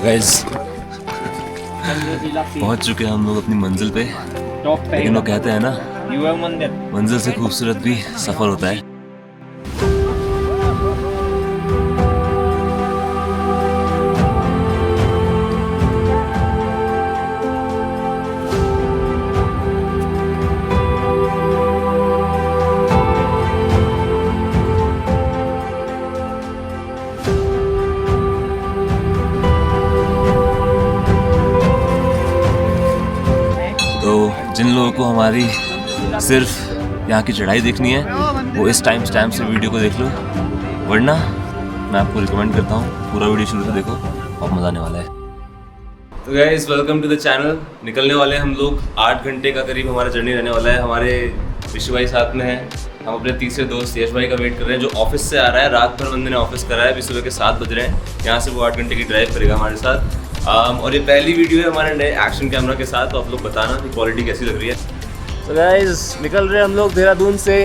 Guys पहुंच चुके हैं हम लोग अपनी मंजिल पे। लेकिन वो कहते हैं ना, मंजिल से खूबसूरत भी सफर होता है। जिन लोगों को हमारी सिर्फ यहाँ की चढ़ाई देखनी है वो इस टाइम स्टैम्प से वीडियो को देख लो, वरना मैं आपको रिकमेंड करता हूँ पूरा वीडियो शुरू से देखो, बहुत मज़ा आने वाला है। तो guys welcome to the channel. निकलने वाले हैं हम लोग, 8 घंटे का करीब हमारा जर्नी रहने वाला है। हमारे ऋषि भाई साथ में हैं, हम अपने तीसरे दोस्त यश भाई का वेट कर रहे हैं जो ऑफिस से आ रहा है। रात भर बंदे ने ऑफिस करा है, अभी सुबह के 7 बज रहे हैं। यहाँ से वो 8 घंटे की ड्राइव करेगा हमारे साथ। और ये पहली वीडियो है हमारे नए एक्शन कैमरा के साथ, तो आप लोग बताना कि क्वालिटी कैसी लग रही है। तो गाइस निकल रहे हैं हम लोग देहरादून से।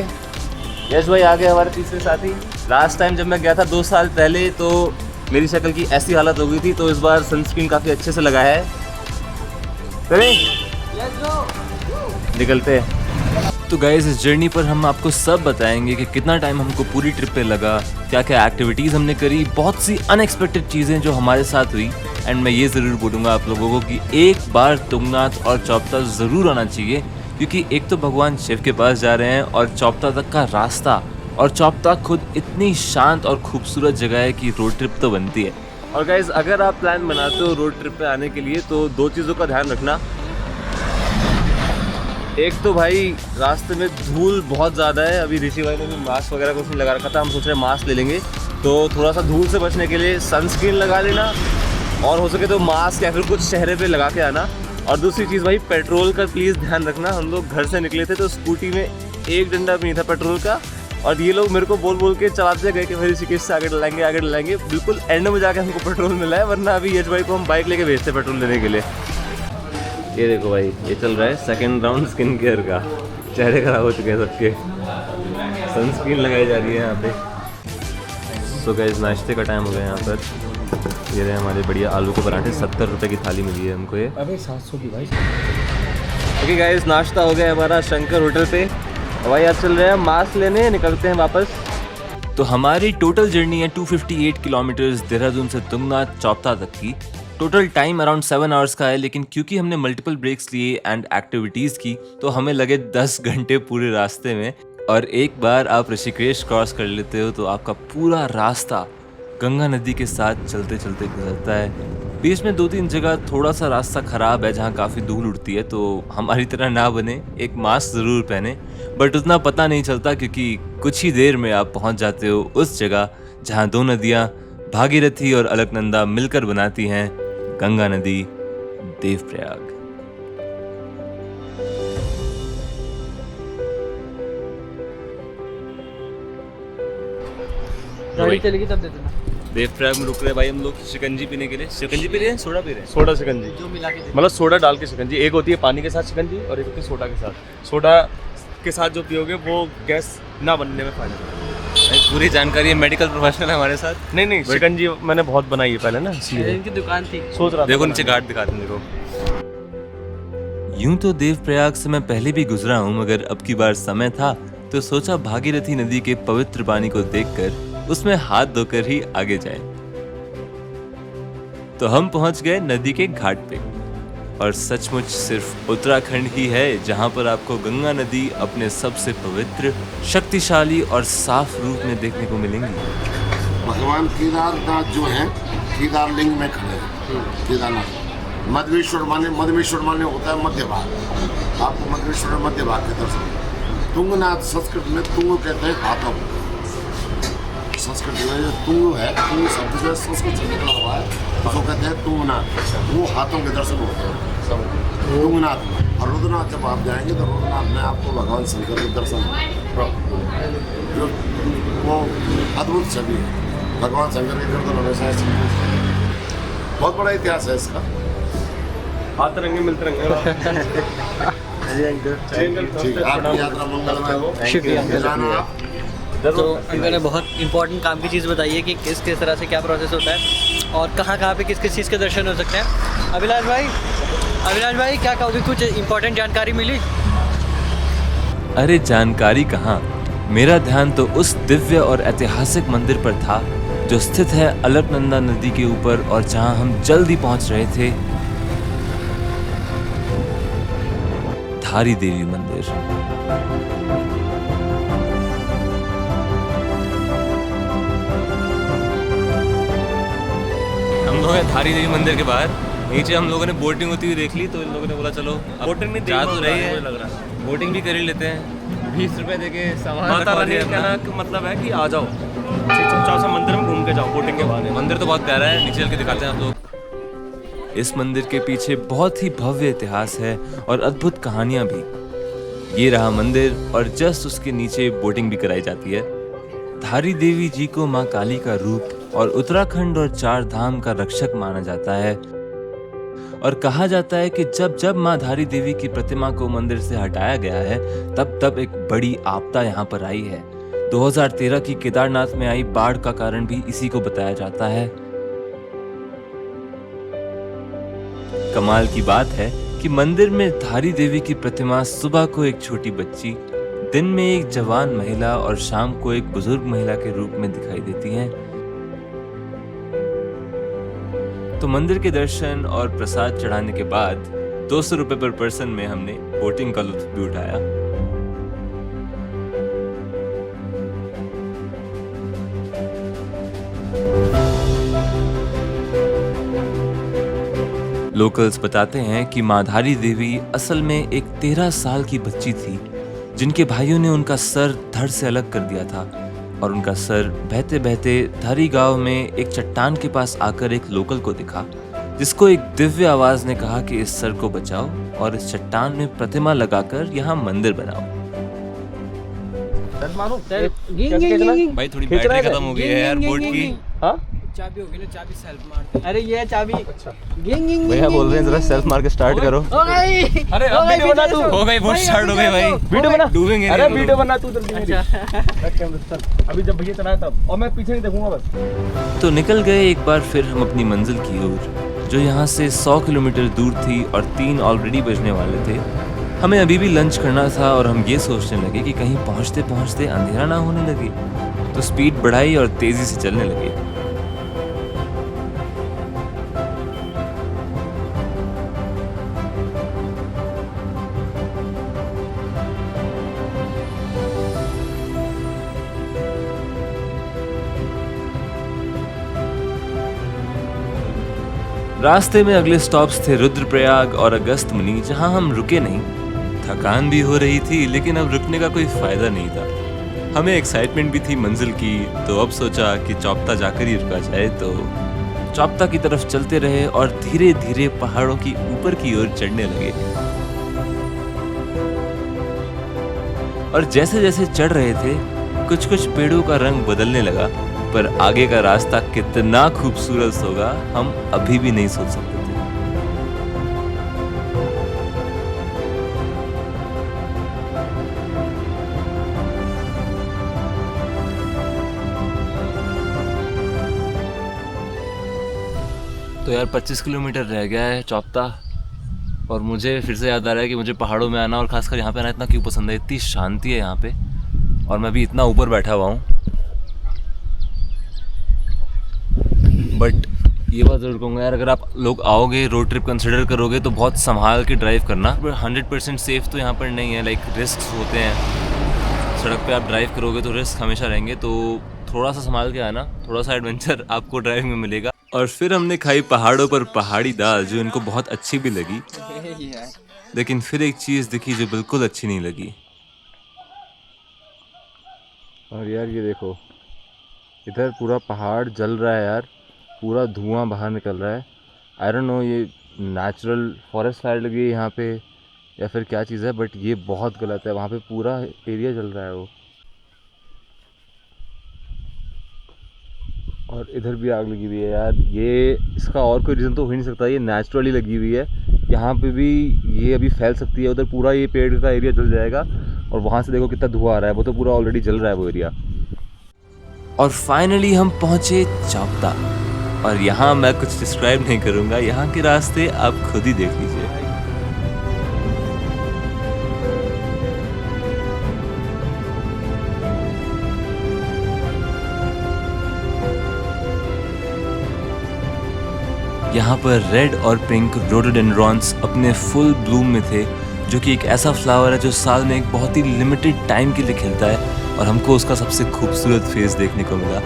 यश भाई आ गए हमारे तीसरे साथी। लास्ट टाइम जब मैं गया था 2 साल पहले तो मेरी शक्ल की ऐसी हालत हो गई थी, तो इस बार सनस्क्रीन काफ़ी अच्छे से लगाया है। निकलते हैं। तो गाइस इस जर्नी पर हम आपको सब बताएंगे कि कितना टाइम हमको पूरी ट्रिप पे लगा, क्या क्या एक्टिविटीज़ हमने करी, बहुत सी अनएक्सपेक्टेड चीज़ें जो हमारे साथ हुई। एंड मैं ये ज़रूर बोलूँगा आप लोगों को कि एक बार तुंगनाथ और चौपता ज़रूर आना चाहिए, क्योंकि एक तो भगवान शिव के पास जा रहे हैं और चौपता तक का रास्ता, और चौपता खुद इतनी शांत और खूबसूरत जगह है कि रोड ट्रिप तो बनती है। और गाइस अगर आप प्लान बनाते हो रोड ट्रिप पे आने के लिए तो 2 चीज़ों का ध्यान रखना। एक तो भाई रास्ते में धूल बहुत ज़्यादा है। अभी ऋषि भाई ने भी मास्क वगैरह कुछ नहीं लगा रखा था, हम सोच रहे हैं मास्क ले लेंगे। तो थोड़ा सा धूल से बचने के लिए सनस्क्रीन लगा लेना, और हो सके तो मास्क या फिर कुछ चेहरे पे लगा के आना। और दूसरी चीज़ भाई पेट्रोल का प्लीज़ ध्यान रखना। हम लोग घर से निकले थे तो स्कूटी में एक डंडा भी नहीं था पेट्रोल का, और ये लोग मेरे को बोल बोल के चलाते गए कि भाई ऋषिकेश से आगे डलाएंगे। बिल्कुल एंड में जाके हमको पेट्रोल मिला है, वरना अभी यश भाई को हम बाइक लेके भेजते पेट्रोल लेने के लिए। ये देखो भाई, ये चल रहा है सेकंड राउंड स्किन केयर का। चेहरे खराब हो चुके हैं सबके, सनस्क्रीन लगाई जा रही है यहाँ पे। सो गाइस नाश्ते का टाइम हो गया यहाँ पर। ये रहे हमारे बढ़िया आलू के पराठे, 70 रुपये की थाली मिली है हमको ये। अबे 700 की भाई। ओके गाइस नाश्ता हो गया हमारा शंकर होटल पे। भाई आज चल रहे हैं मास्क लेने, निकलते हैं वापस। तो हमारी टोटल जर्नी है 258 किलोमीटर्स देहरादून से तुंगनाथ चौपता तक की। टोटल टाइम अराउंड 7 आवर्स का है, लेकिन क्योंकि हमने मल्टीपल ब्रेक्स लिए एंड एक्टिविटीज़ की तो हमें लगे 10 घंटे पूरे रास्ते में। और एक बार आप ऋषिकेश क्रॉस कर लेते हो तो आपका पूरा रास्ता गंगा नदी के साथ चलते चलते गुजरता है। बीच में 2-3 जगह थोड़ा सा रास्ता ख़राब है जहाँ काफ़ी धूल उड़ती है, तो हमारी तरह ना बने, एक मास्क ज़रूर पहने। बट उतना पता नहीं चलता क्योंकि कुछ ही देर में आप पहुँच जाते हो उस जगह जहाँ 2 नदियाँ भागीरथी और अलकनंदा मिलकर बनाती हैं गंगा नदी देवप्रयाग। गाड़ी चलेगी तब दे देना। देवप्रयाग में रुक रहे भाई हम लोग शिकंजी पीने के लिए। शिकंजी पी रहे हैं, सोडा पी रहे हैं? सोडा शिकंजी जो मिला के मतलब सोडा डाल के शिकंजी। एक होती है पानी के साथ शिकंजी और एक होती है सोडा के साथ। सोडा के साथ जो पियोगे वो गैस ना बनने में फायदा। पूरी जानकारी है, मेडिकल प्रोफेशनल है हमारे साथ। नहीं शिकंजी मैंने बहुत बनाई है पहले ना, इसलिए इनकी दुकान थी। सोच रहा देखो नीचे घाट दिखाते हैं देखो। यूं तो देवप्रयाग से मैं पहले भी गुजरा हूँ, मगर अब की बार समय था तो सोचा भागीरथी नदी के पवित्र पानी को देखकर उसमें हाथ धोकर ही आगे जाएं। तो हम पहुंच गए नदी के घाट पे, और सचमुच सिर्फ उत्तराखंड ही है जहां पर आपको गंगा नदी अपने सबसे पवित्र, शक्तिशाली और साफ रूप में देखने को मिलेंगी। भगवान केदारनाथ जो है केदार लिंग में खड़े हैं। केदारनाथ मधवेश्वर माने होता है मध्य भाग। आपको मधवेश्वर मध्य भाग के दर्शन। तुंगनाथ संस्कृत में तुंग कहते हैं हाथों को। संस्कृत में जो तुंग है, तुंग शब्द जो संस्कृत से निकला हुआ है, उसको कहते हैं तुंगनाथ। वो हाथों के दर्शन होते हैं तुंगनाथ में। और रुद्रनाथ जब आप जाएंगे तो रुद्रनाथ में आपको भगवान शंकर के दर्शन जो वो अद्भुत छवि है। भगवान शंकर के कीर्तन हमेशा बहुत बड़ा इतिहास है इसका। हाथ रंगे मिलते रंगे। आपकी यात्रा मंगलमय हो। शुक्रिया। तो इन्होंने बहुत इंपॉर्टेंट काम की चीज़ बताई है कि किस तरह से क्या प्रोसेस होता है। और कहाँ कहाँ पे किस किस चीज़ के दर्शन हो सकते हैं। अभिलाष भाई क्या कहोगे, कुछ इम्पोर्टेंट जानकारी मिली? अरे जानकारी कहाँ, मेरा ध्यान तो उस दिव्य और ऐतिहासिक मंदिर पर था जो स्थित है अलकनंदा नदी के ऊपर और जहां हम जल्दी पहुंच रहे थे, धारी देवी मंदिर। हम लोग हैं धारी देवी मंदिर के बाहर। नीचे हम लोगों ने बोटिंग होती हुई देख ली, तो इन लोगों ने बोला चलो बोटिंग में जा तो रही है, लग रहा है। बोटिंग भी कर ही लेते हैं। 20 रुपए देके सामान माता रखवा रानी दिया का अपना। कहना मतलब है कि आ जाओ, चुपचाप से मंदिर में घूम के जाओ बोटिंग के बाद। मंदिर तो बहुत प्यारा है, नीचे चल के दिखाते हैं आप लोग। इस मंदिर के पीछे बहुत ही भव्य इतिहास है और अद्भुत कहानियां भी। ये रहा मंदिर और जस्ट उसके नीचे बोटिंग भी कराई जाती है। धारी देवी जी को मां काली का रूप और उत्तराखंड और 4 धाम का रक्षक माना जाता है और कहा जाता है कि जब जब मां धारी देवी की प्रतिमा को मंदिर से हटाया गया है तब तब एक बड़ी आपदा यहाँ पर आई है। 2013 की केदारनाथ में आई बाढ़ का कारण भी इसी को बताया जाता है। कमाल की बात है कि मंदिर में धारी देवी की प्रतिमा सुबह को एक छोटी बच्ची, दिन में एक जवान महिला और शाम को एक बुजुर्ग महिला के रूप में दिखाई देती हैं। तो मंदिर के दर्शन और प्रसाद चढ़ाने के बाद 200 रुपए पर पर्सन में हमने बोटिंग का लुत्फ भी उठाया। लोकल्स बताते हैं कि मां धारी देवी असल में एक 13 साल की बच्ची थी जिनके भाइयों ने उनका सर धड़ से अलग कर दिया था और उनका सर बहते बहते धारी गांव में एक चट्टान के पास आकर एक लोकल को दिखा, जिसको एक दिव्य आवाज ने कहा कि इस सर को बचाओ और इस चट्टान में प्रतिमा लगाकर यहाँ मंदिर बनाओ। भाई थोड़ी बैटरी खत्म हो गई है यार बोट की। चाबी होगी ना, चाबी सेल्फ मार। अरे ये है चाबी। भैया बोल रहे हैं जरा सेल्फ मार के स्टार्ट करो। अरे अब वीडियो बना तू। हो गई, बोट स्टार्ट हो गई भाई। वीडियो बना, डूबेंगे। अरे वीडियो बना तू जल्दी मेरी। अभी जब भैया चलाए तब, और मैं पीछे नहीं देखूंगा बस। तो निकल गए एक बार फिर हम अपनी मंजिल की ओर, जो यहाँ से 100 किलोमीटर दूर थी और 3 ऑलरेडी बजने वाले थे। हमें अभी भी लंच करना था और हम ये सोचने लगे कि कहीं पहुँचते पहुँचते अंधेरा ना होने लगे, तो स्पीड बढ़ाई और तेजी से चलने लगे। रास्ते में अगले स्टॉप्स थे रुद्रप्रयाग और अगस्त मुनि, जहां हम रुके नहीं। थकान भी हो रही थी लेकिन अब रुकने का कोई फायदा नहीं था। हमें एक्साइटमेंट भी थी मंजिल की, तो अब सोचा कि चौपता जाकर ही रुका जाए। तो चौपता की तरफ चलते रहे और धीरे धीरे पहाड़ों की ऊपर की ओर चढ़ने लगे। और जैसे जैसे चढ़ रहे थे कुछ कुछ पेड़ों का रंग बदलने लगा, पर आगे का रास्ता कितना खूबसूरत होगा हम अभी भी नहीं सोच सकते थे। तो यार 25 किलोमीटर रह गया है चौपता, और मुझे फिर से याद आ रहा है कि मुझे पहाड़ों में आना और खासकर यहाँ पे आना इतना क्यों पसंद है। इतनी शांति है यहाँ पे और मैं भी इतना ऊपर बैठा हुआ हूँ। बट ये बात जरूर कहूँगा यार, अगर आप लोग आओगे, रोड ट्रिप कंसिडर करोगे तो बहुत संभाल के ड्राइव करना। 100% सेफ तो यहाँ पर नहीं है, लाइक रिस्क होते हैं। सड़क पे आप ड्राइव करोगे तो रिस्क हमेशा रहेंगे, तो थोड़ा सा संभाल के आना, थोड़ा सा एडवेंचर आपको ड्राइविंग में मिलेगा। और फिर हमने खाई पहाड़ों पर पहाड़ी दाल, जो इनको बहुत अच्छी भी लगी। लेकिन फिर एक चीज़ दिखी जो बिल्कुल अच्छी नहीं लगी। और यार ये देखो, इधर पूरा पहाड़ जल रहा है यार, पूरा धुआं बाहर निकल रहा है। आई डोंट नो ये नेचुरल फॉरेस्ट फायर लगी है यहाँ पे या फिर क्या चीज़ है, बट ये बहुत गलत है। वहाँ पे पूरा एरिया जल रहा है वो, और इधर भी आग लगी हुई है यार। ये इसका और कोई रीज़न तो हो ही नहीं सकता, ये नेचुरली लगी हुई है। यहाँ पे भी ये अभी फैल सकती है, उधर पूरा ये पेड़ का एरिया जल जाएगा। और वहाँ से देखो कितना धुआं आ रहा है, वो तो पूरा ऑलरेडी जल रहा है वो एरिया। और फाइनली हम पहुँचे चौपता। और यहाँ मैं कुछ डिस्क्राइब नहीं करूँगा, यहाँ के रास्ते आप खुद ही देख लीजिए। यहाँ पर रेड और पिंक रोडोडेंड्रॉन्स अपने फुल ब्लूम में थे, जो कि एक ऐसा फ्लावर है जो साल में एक बहुत ही लिमिटेड टाइम के लिए खिलता है और हमको उसका सबसे खूबसूरत फेस देखने को मिला।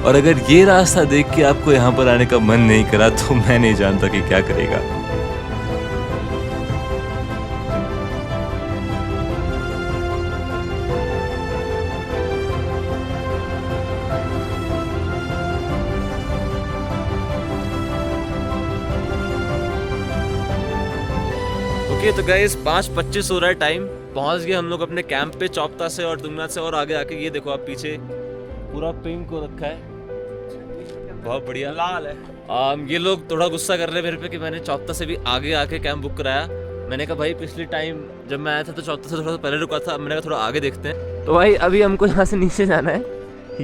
और अगर ये रास्ता देख के आपको यहाँ पर आने का मन नहीं करा तो मैं नहीं जानता कि क्या करेगा। ओके तो गाइस 5:25 हो रहा है टाइम। पहुंच गए हम लोग अपने कैंप पे चौपता से और तुंगनाथ से। और आगे आके ये देखो आप पीछे पूरा पिंक को रखा है, बहुत बढ़िया लाल है। ये लोग थोड़ा गुस्सा कर रहे हैं मेरे पे कि मैंने चौपता से भी आगे आके कैंप बुक कराया। मैंने कहा भाई पिछले टाइम जब मैं आया था तो चौपता से थोड़ा सा पहले रुका था, मैंने कहा थोड़ा आगे देखते हैं। तो भाई अभी हमको यहाँ से नीचे जाना है।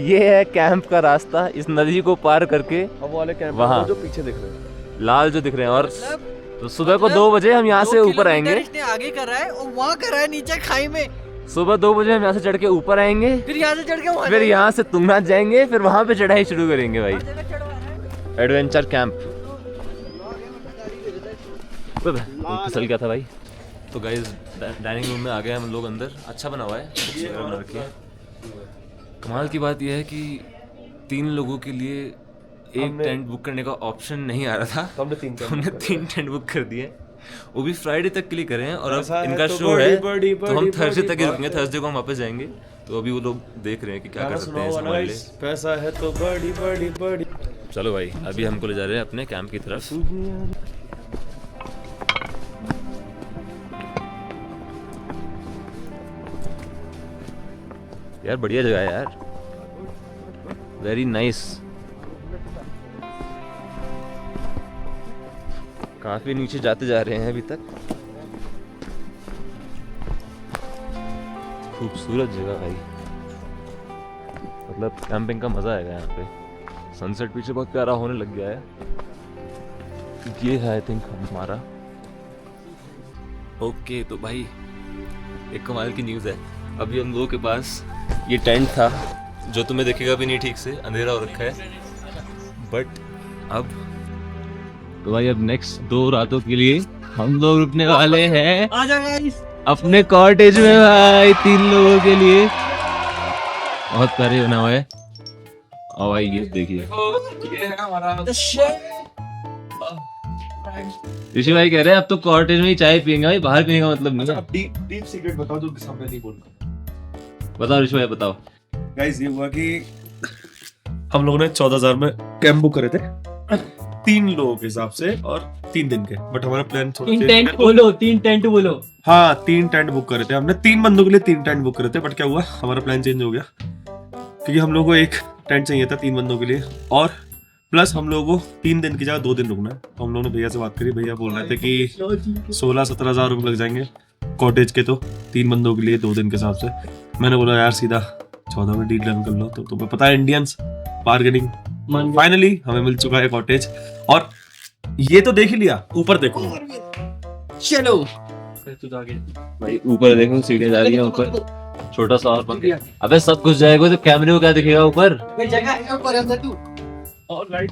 ये है कैंप का रास्ता, इस नदी को पार करके अब वाले कैंप वहाँ जो पीछे दिख रहे हैं, लाल जो दिख रहे हैं। और तो सुबह को 2 बजे हम यहाँ से ऊपर आएंगे। इसने आगे कर रहा है और वहाँ कर रहा है नीचे खाई में। सुबह 2 बजे हम यहाँ से चढ़ के ऊपर आएंगे, फिर यहाँ से चढ़ के वहाँ फिर यहाँ से तुंगनाथ जाएंगे, फिर वहाँ पे चढ़ाई शुरू करेंगे भाई। Adventure camp. फिसल गया था भाई। तो गाइस डाइनिंग रूम में आ गए हम लोग अंदर। अच्छा बना हुआ है, बना रखी है। कमाल की बात यह है कि 3 लोगों के लिए एक टेंट बुक करने का ऑप्शन नहीं आ रहा था, तो हमने 3 टेंट बुक कर दिए, वो भी फ्राइडे तक के लिए कर रहे हैं। और ऐसा अब है इनका तो शो बड़ी, है बड़ी, तो हम बड़ी, थर्सडे तक ही बड़ी रुकेंगे, थर्सडे को हम वापस जाएंगे। तो अभी वो लोग देख रहे हैं कि क्या कर सकते हैं इस हमारे लिए। पैसा है तो बड़ी बड़ी बड़ी। चलो भाई अभी हमको ले जा रहे हैं अपने कैंप की तरफ। यार बढ़िया जगह है यार, वेरी नाइस। काफी नीचे जाते जा रहे हैं अभी तक। खूबसूरत जगह भाई, मतलब कैंपिंग का मजा आएगा यहाँ पे। सनसेट पीछे बहुत प्यारा होने लग गया है। ये है आई थिंक हमारा। ओके तो भाई एक कमाल की न्यूज़ है। अभी हम लोगों के पास ये टेंट था जो तुम्हें दिखेगा भी नहीं ठीक से, अंधेरा हो रखा है। बट अब तो भाई अब नेक्स्ट 2 रातों के लिए हम लोग रुकने वाले हैं अपने कॉटेज में भाई, 3 लोगों के लिए। बहुत प्यारे बना हुआ है। और भाई ये देखिए ऋषि भाई कह रहे हैं अब तो कॉटेज में ही चाय पियेंगे भाई, बाहर पीने का मतलब नहीं है। डीप सीक्रेट बताओ जो सामने नहीं बोलना। बताओ ऋषि भाई बताओ। गाइस ये हुआ कि हम लोगों ने 14,000 में कैंप बुक करे थे 3 लोगों के हिसाब से और 3 दिन के। बट हमारा प्लान थोड़ा 3 टेंट बोलो, 3 टेंट बोलो। हाँ 3 टेंट बुक करे थे हमने, 3 बंदों के लिए 3 टेंट बुक करे थे। बट क्या हुआ हमारा प्लान चेंज हो गया क्योंकि हम लोगों को एक टेंट चाहिए था 3 बंदों के लिए, और प्लस हम लोगों को 3 दिन की जगह 2 दिन रुकना है। तो हम लोगों ने भैया से बात करी, भैया बोल रहे थे कि 16-17 हज़ार रुपये लग जाएंगे कॉटेज के, तो 3 बंदों के लिए 2 दिन के हिसाब से। मैंने बोला यार सीधा 14 में डील डन कर लो। तो तुम्हें पता है इंडियंस बार्गेनिंग। फाइनली हमें मिल चुका है कॉटेज। और ये तो देख ही लिया, ऊपर देखो चलो भाई ऊपर देखो सीढ़ियां जा रही है ऊपर। छोटा सा और पंखा। अबे सब कुछ जाएगा तो कैमरे को क्या दिखेगा ऊपर? जगह है ऊपर अंदर तू। और लाइट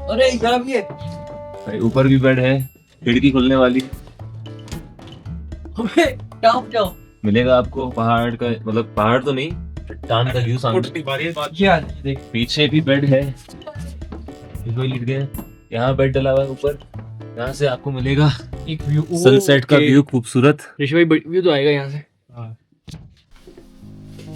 अरे यहाँ भी है भाई, ऊपर भी बेड है, खिड़की खुलने वाली। टॉप जाओ मिलेगा आपको पहाड़ का, मतलब पहाड़ तो नहीं, चट्टान का व्यू सामने। देख पीछे भी बेड है, लेट गए। यहाँ बेड डला हुआ है ऊपर, यहाँ से आपको मिलेगा एक व्यू, सनसेट का व्यू खूबसूरत। ऋषि भाई व्यू तो आएगा यहाँ से।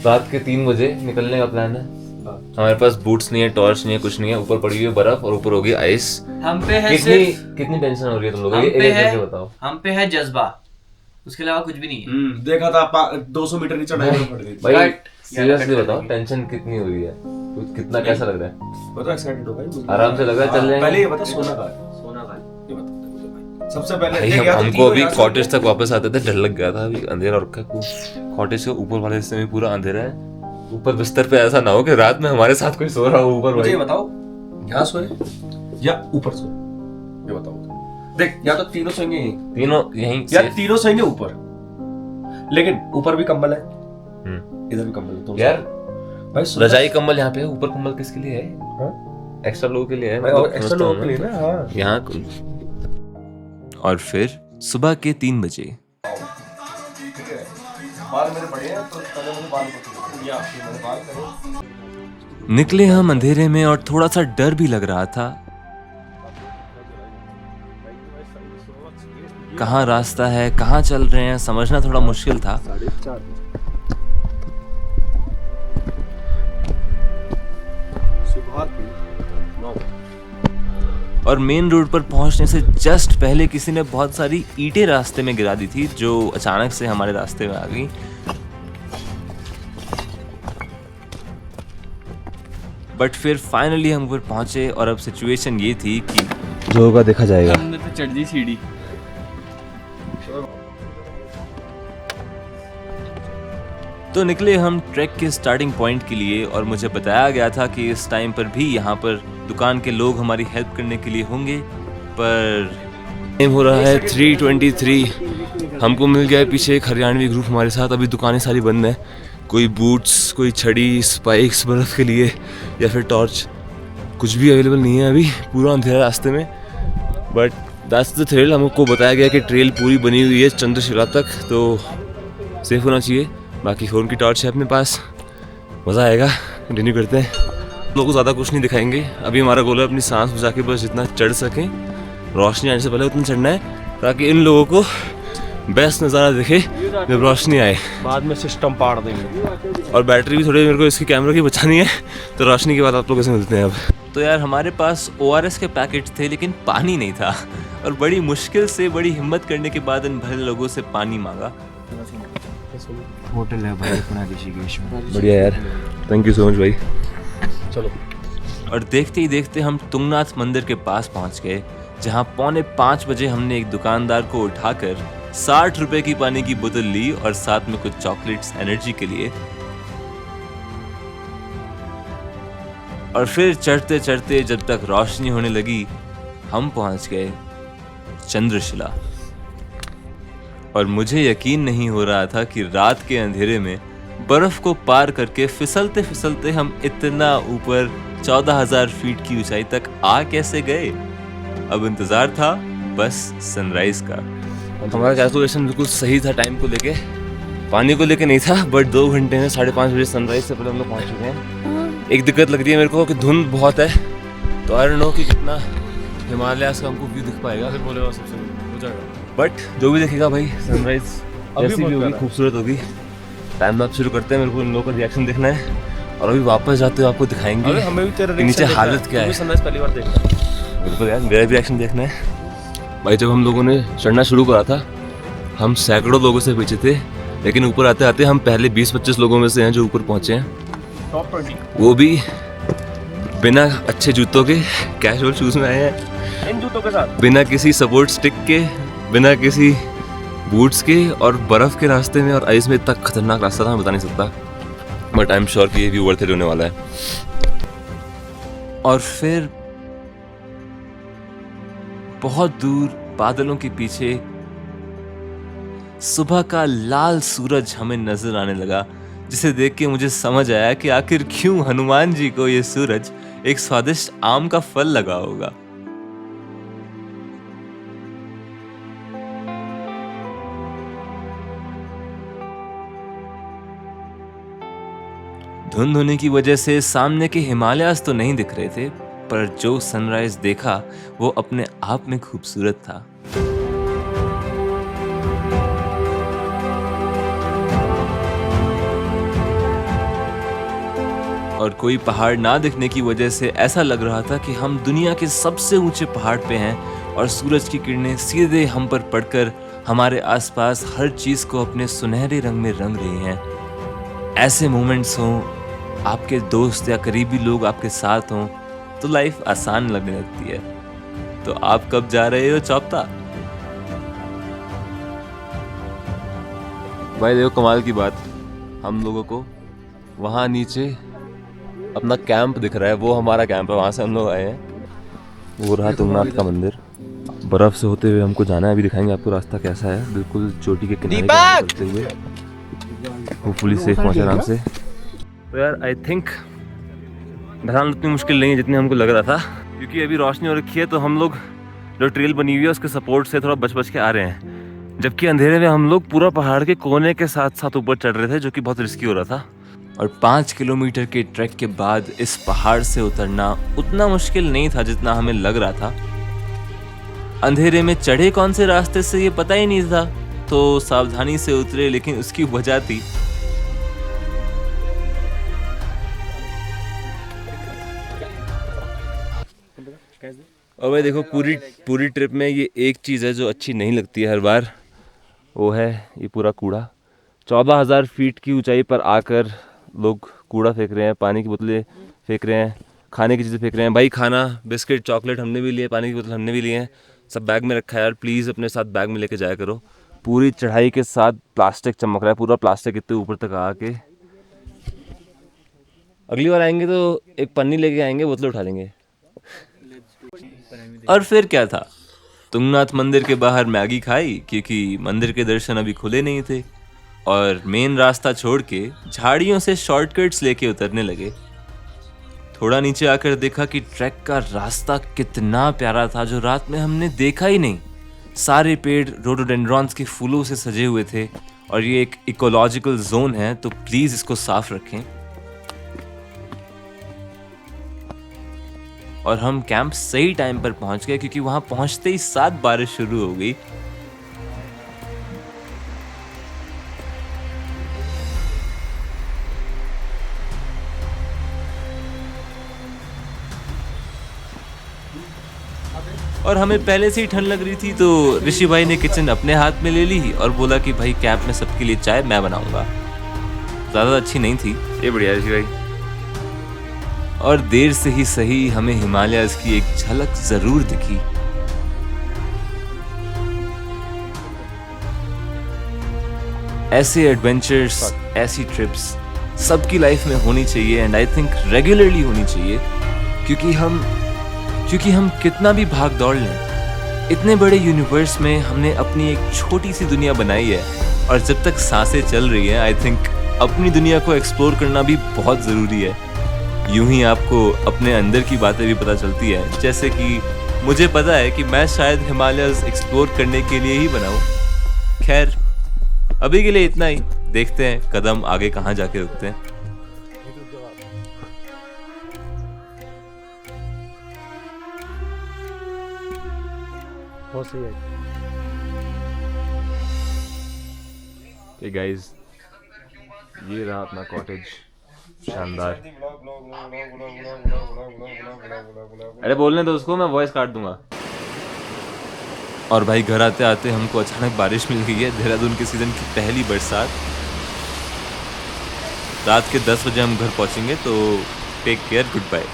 रात के 3 बजे निकलने का प्लान है। हमारे पास बूट्स नहीं है, टॉर्च नहीं है, कुछ नहीं है। ऊपर पड़ी हुई है बर्फ और ऊपर होगी आइस। हम पे है कितनी टेंशन हो रही है तुम लोगों को? बताओ। हम पे है जज्बा, उसके अलावा कुछ भी नहीं है। देखा था 200 मीटर नीचे चढ़ाई पड़ गई। भाई सीरियसली बताओ टेंशन कितनी हो रही है? कितना कैसा लग रहा है? बता एक्साइटेड हो भाई, आराम से लग रहा है चल जाएंगे। पहले ये बता सोना का सबसे पहले हमको अभी कॉटेज तक वापस आते थे डर लग गया था। अभी अंधेरा रखा है, कॉटेज के ऊपर वाले हिस्से में पूरा अंधेरा है। ऊपर बिस्तर पे ऐसा ना हो कि रात में हमारे साथ कोई सो रहा हो ऊपर। मुझे भाई बताओ यहाँ सोए या ऊपर सोए, ये बताओ। देख या तो तीनों सोएंगे यहीं, तीनों यहीं या से- तीनों सोएंगे ऊपर, लेकिन ऊपर भी कंबल है, इधर भी कंबल है। तो यार भाई रजाई कंबल यहाँ पे है, ऊपर कंबल किसके लिए है? एक्स्ट्रा लोगों के लिए है, मतलब एक्स्ट्रा समझता हूँ लोगों के लिए ना। हाँ यहाँ और फिर सुबह के 3 बजे बाल मेरे बड़े हैं तो पहले मुझे बाल पकड़ो, या फिर मैंने बाल करे। निकले हम अंधेरे में और थोड़ा सा डर भी लग रहा था। कहाँ रास्ता है, कहाँ चल रहे हैं, समझना थोड़ा मुश्किल था। और मेन रोड पर पहुंचने से जस्ट पहले किसी ने बहुत सारी ईंटें रास्ते में गिरा दी थी, जो अचानक से हमारे रास्ते में आ गई। बट फिर फाइनली हम ऊपर पहुंचे और अब सिचुएशन ये थी कि जो होगा देखा जाएगा। हमने तो चढ़ दी सीढ़ी। तो निकले हम ट्रैक के स्टार्टिंग पॉइंट के लिए और मुझे बताया गया था कि इस टाइम पर भी यहाँ पर दुकान के लोग हमारी हेल्प करने के लिए होंगे, पर टाइम हो रहा है 3:23। हमको मिल गया है पीछे एक हरियाणवी ग्रुप हमारे साथ। अभी दुकानें सारी बंद हैं, कोई बूट्स, कोई छड़ी, स्पाइक्स बर्फ़ के लिए या फिर टॉर्च, कुछ भी अवेलेबल नहीं है। अभी पूरा अंधेरा रास्ते में, बट दैट्स द थ्रिल। हमको बताया गया कि ट्रेल पूरी बनी हुई है चंद्रशिला तक, तो सेफ होना चाहिए। बाकी फ़ोन की टॉर्च है अपने पास, मज़ा आएगा। कंटिन्यू करते हैं। लोगों को ज़्यादा कुछ नहीं दिखाएंगे। अभी हमारा गोल है अपनी सांस बुझा के बस जितना चढ़ सकें, रोशनी आने से पहले उतना चढ़ना है, ताकि इन लोगों को बेस्ट नज़ारा दिखे जब रोशनी आए। बाद में सिस्टम पाड़ देंगे। और बैटरी भी थोड़ी मेरे को इसकी कैमरा की बचानी है, तो रोशनी के बाद आप लोगों से मिलते हैं अब। तो यार हमारे पास ORS के पैकेट थे, लेकिन पानी नहीं था, और बड़ी मुश्किल से, बड़ी हिम्मत करने के बाद इन भले लोगों से पानी मांगा। होटल है भाई अपना ऋषिकेश में। बढ़िया यार, थैंक यू सो मच भाई। चलो। और देखते ही देखते हम तुंगनाथ मंदिर के पास पहुंच गए, जहां 4:45 बजे हमने एक दुकानदार को उठाकर 60 रुपए की पानी की बोतल ली और साथ में कुछ चॉकलेट्स एनर्जी के लिए। और फिर चढ़ते चढ़ते जब तक रोशनी होने लगी, हम पहुंच गए चंद्रशिला। और मुझे यकीन नहीं हो रहा था कि रात के अंधेरे में बर्फ को पार करके फिसलते फिसलते हम इतना ऊपर 14,000 फीट की ऊंचाई तक आ कैसे गए। अब इंतजार था बस सनराइज का। हमारा कैलकुलेशन बिल्कुल सही था टाइम को लेके, पानी को लेके नहीं था, बट 2 घंटे में 5:30 बजे सनराइज से पहले हम लोग पहुंच चुके हैं। एक दिक्कत लग रही है मेरे को कि धुंध बहुत है, तो आई डोंट नो कि कितना हिमालयास का हमको व्यू दिख पाएगा। फिर बोलेगा सबसे हो जाएगा। बट जो भी देखेगा भाई, सनराइज अभी जैसी भी बहुत होगी प्यारा है। खूबसूरत होगी। टाइम लैप्स शुरू करते हैं, मेरे को इन लोगों का रिएक्शन देखना है, और अभी वापस जाते हुए आपको दिखाएंगे अरे हमें भी तेरा कि नीचे हालत क्या है। सनराइज पहली बार देखा है। बिल्कुल यार, मेरा भी रिएक्शन देखना है भाई। जब हम लोगों ने चढ़ना शुरू करा था, हम सैकड़ों लोगों से पीछे थे, लेकिन ऊपर आते आते हम पहले 20-25 लोगों में से हैं जो ऊपर पहुंचे हैं। टॉप 20 वो भी बिना अच्छे जूतों के, कैजुअल शूज में आए हैं, इन जूतों के साथ। बिना किसी सपोर्ट स्टिक के, बिना किसी बूट्स के, और बर्फ के रास्ते में, और आइस में। इतना खतरनाक रास्ता था मैं बता नहीं सकता, बट आई एम श्योर कि ये भी वर्थ इट होने वाला है। और फिर बहुत दूर बादलों के पीछे सुबह का लाल सूरज हमें नजर आने लगा, जिसे देख के मुझे समझ आया कि आखिर क्यों हनुमान जी को ये सूरज एक स्वादिष्ट आम का फल लगा होगा। धुंध होने की वजह से सामने के हिमालयास तो नहीं दिख रहे थे, पर जो सनराइज देखा वो अपने आप में खूबसूरत था। और कोई पहाड़ ना दिखने की वजह से ऐसा लग रहा था कि हम दुनिया के सबसे ऊंचे पहाड़ पे हैं, और सूरज की किरणें सीधे हम पर पड़कर हमारे आसपास हर चीज को अपने सुनहरे रंग में रंग रही हैं। ऐसे मोमेंट्स हों, आपके दोस्त या करीबी लोग आपके साथ हों, तो लाइफ आसान लगने लगती है। तो आप कब जा रहे हो चौपता? भाई देखो कमाल की बात, हम लोगों को वहाँ नीचे अपना कैंप दिख रहा है, वो हमारा कैंप है, वहाँ से हम लोग आए हैं। वो रहा तुंगनाथ का मंदिर। बर्फ से होते हुए हमको जाना है, अभी दिखाएंगे आपको रास्ता कैसा है। बिल्कुल चोटी के किनारे चलते हुए, होपफुली सेफ पहुंचे आराम से। तो यार आई थिंक ढलान उतनी मुश्किल नहीं है जितनी हमको लग रहा था, क्योंकि अभी रोशनी हो रखी है तो हम लोग जो ट्रेल बनी हुई है उसके सपोर्ट से थोड़ा बच के आ रहे हैं, जबकि अंधेरे में हम लोग पूरा पहाड़ के कोने के साथ साथ ऊपर चढ़ रहे थे, जो कि बहुत रिस्की हो रहा था। और 5 किलोमीटर के ट्रैक के बाद इस पहाड़ से उतरना उतना मुश्किल नहीं था जितना हमें लग रहा था। अंधेरे में चढ़े कौन से रास्ते से ये पता ही नहीं था, तो सावधानी से उतरे, लेकिन उसकी वजह थी और भाई देखो पूरी ट्रिप में ये एक चीज़ है जो अच्छी नहीं लगती है हर बार, वो है ये पूरा कूड़ा। 14,000 फीट की ऊंचाई पर आकर लोग कूड़ा फेंक रहे हैं, पानी की बोतलें फेंक रहे हैं, खाने की चीज़ें फेंक रहे हैं। भाई खाना, बिस्किट, चॉकलेट हमने भी लिए, पानी की बोतल हमने भी लिए हैं, सब बैग में रखा है यार। प्लीज़ अपने साथ बैग में लेके जाया करो। पूरी चढ़ाई के साथ प्लास्टिक चमक रहा है, पूरा प्लास्टिक इतने ऊपर तक आके। अगली बार आएंगे तो एक पन्नी लेके आएंगे, बोतलें उठा लेंगे। और फिर क्या था, तुंगनाथ मंदिर के बाहर मैगी खाई, क्योंकि मंदिर के दर्शन अभी खुले नहीं थे, और मेन रास्ता छोड़ के झाड़ियों से शॉर्टकट्स लेके उतरने लगे। थोड़ा नीचे आकर देखा कि ट्रैक का रास्ता कितना प्यारा था, जो रात में हमने देखा ही नहीं। सारे पेड़ रोडोडेंड्रॉन्स के फूलों से सजे हुए थे, और ये एक इकोलॉजिकल जोन है, तो प्लीज इसको साफ रखें। और हम कैंप सही टाइम पर पहुंच गए, क्योंकि वहां पहुंचते ही साथ बारिश शुरू हो गई। और हमें पहले से ही ठंड लग रही थी, तो ऋषि भाई ने किचन अपने हाथ में ले ली और बोला कि भाई कैंप में सबके लिए चाय मैं बनाऊंगा। ज़्यादा अच्छी नहीं थी, ये बढ़िया ऋषि भाई। और देर से ही सही हमें हिमालयस की एक झलक जरूर दिखी। ऐसे एडवेंचर्स, ऐसी ट्रिप्स सबकी लाइफ में होनी चाहिए, एंड आई थिंक रेगुलरली होनी चाहिए, क्योंकि हम कितना भी भाग दौड़ लें, इतने बड़े यूनिवर्स में हमने अपनी एक छोटी सी दुनिया बनाई है, और जब तक सांसें चल रही हैं आई थिंक अपनी दुनिया को एक्सप्लोर करना भी बहुत ज़रूरी है। यूं ही आपको अपने अंदर की बातें भी पता चलती है, जैसे कि मुझे पता है कि मैं शायद हिमालयस एक्सप्लोर करने के लिए ही बना हूं। खैर अभी के लिए इतना ही, देखते हैं कदम आगे कहाँ जाके रुकते हैं। बहुत सही है। Hey guys, ये रहा अपना कॉटेज, शानदार। अरे बोलने दो उसको, मैं वॉइस काट दूंगा। और भाई घर आते आते हमको अचानक बारिश मिल गई है, देहरादून के सीजन की पहली बरसात। रात के 10 बजे हम घर पहुंचेंगे, तो टेक केयर, गुड बाय।